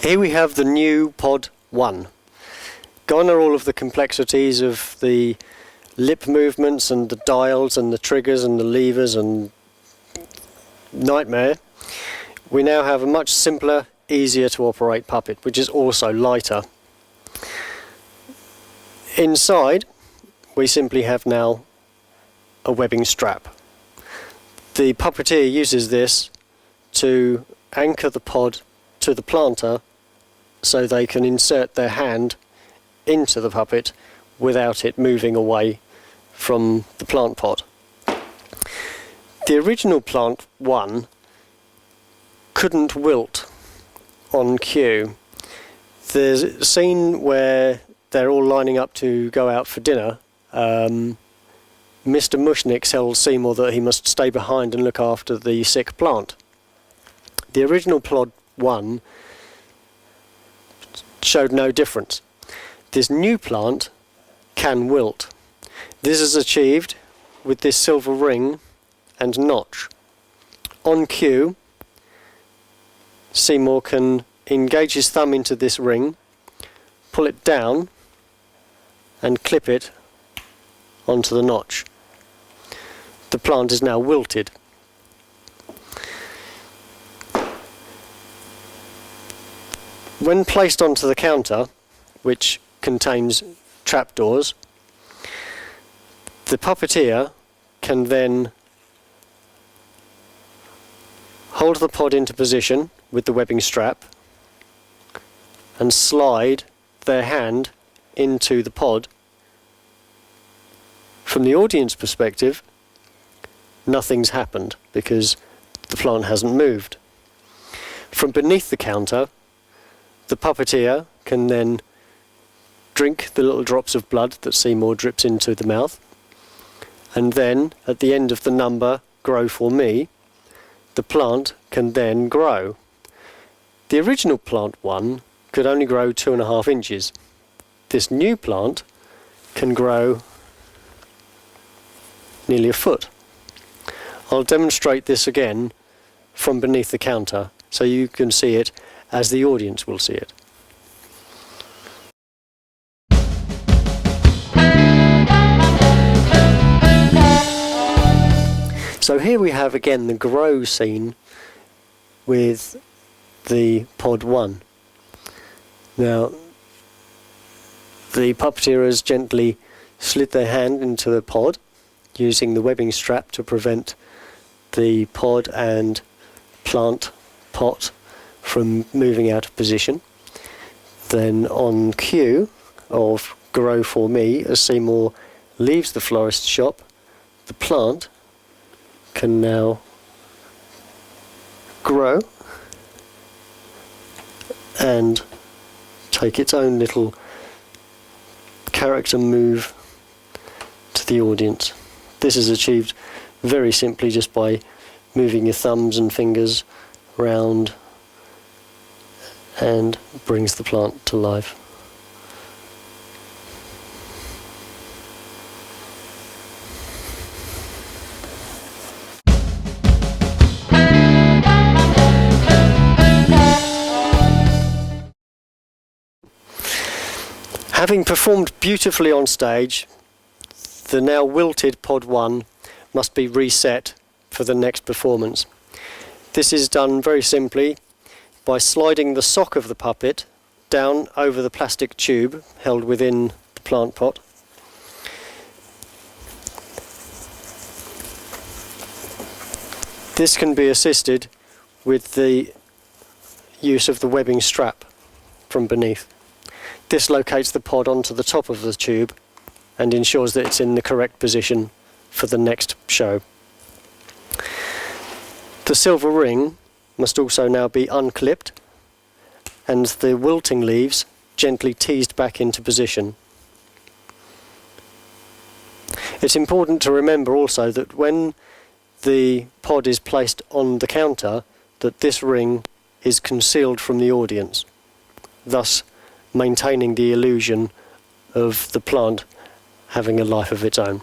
Here we have the new Pod 1. Gone are all of the complexities of the lip movements and the dials and the triggers and the levers and nightmare. We now have a much simpler, easier to operate puppet, which is also lighter. Inside, we simply have now a webbing strap. The puppeteer uses this to anchor the pod to the planter so they can insert their hand into the puppet without it moving away from the plant pod. The original Plant 1 couldn't wilt on cue. There's a scene where they're all lining up to go out for dinner. Mr. Mushnick tells Seymour that he must stay behind and look after the sick plant. The original Plod 1 showed no difference. This new plant can wilt. This is achieved with this silver ring and notch. On cue, Seymour can engage his thumb into this ring, pull it down and clip it onto the notch. The plant is now wilted. When placed onto the counter, which contains trapdoors, the puppeteer can then hold the pod into position with the webbing strap and slide their hand into the pod. From the audience perspective, nothing's happened because the plant hasn't moved. From beneath the counter, the puppeteer can then drink the little drops of blood that Seymour drips into the mouth, and then at the end of the number, Grow For Me, the plant can then grow. The original Plant 1 could only grow 2.5 inches. This new plant can grow nearly a foot. I'll demonstrate this again from beneath the counter so you can see it as the audience will see it. So here we have again the grow scene with the Pod 1. Now the puppeteer has gently slid their hand into the pod using the webbing strap to prevent the pod and plant pot from moving out of position. Then on cue of Grow For Me, as Seymour leaves the florist's shop, the plant can now grow and take its own little character move to the audience. This is achieved very simply just by moving your thumbs and fingers round and brings the plant to life. Having performed beautifully on stage, the now wilted Pod 1 must be reset for the next performance. This is done very simply by sliding the sock of the puppet down over the plastic tube held within the plant pot. This can be assisted with the use of the webbing strap from beneath. This locates the pod onto the top of the tube and ensures that it's in the correct position for the next show. The silver ring must also now be unclipped and the wilting leaves gently teased back into position. It's important to remember also that when the pod is placed on the counter, that this ring is concealed from the audience, thus maintaining the illusion of the plant having a life of its own.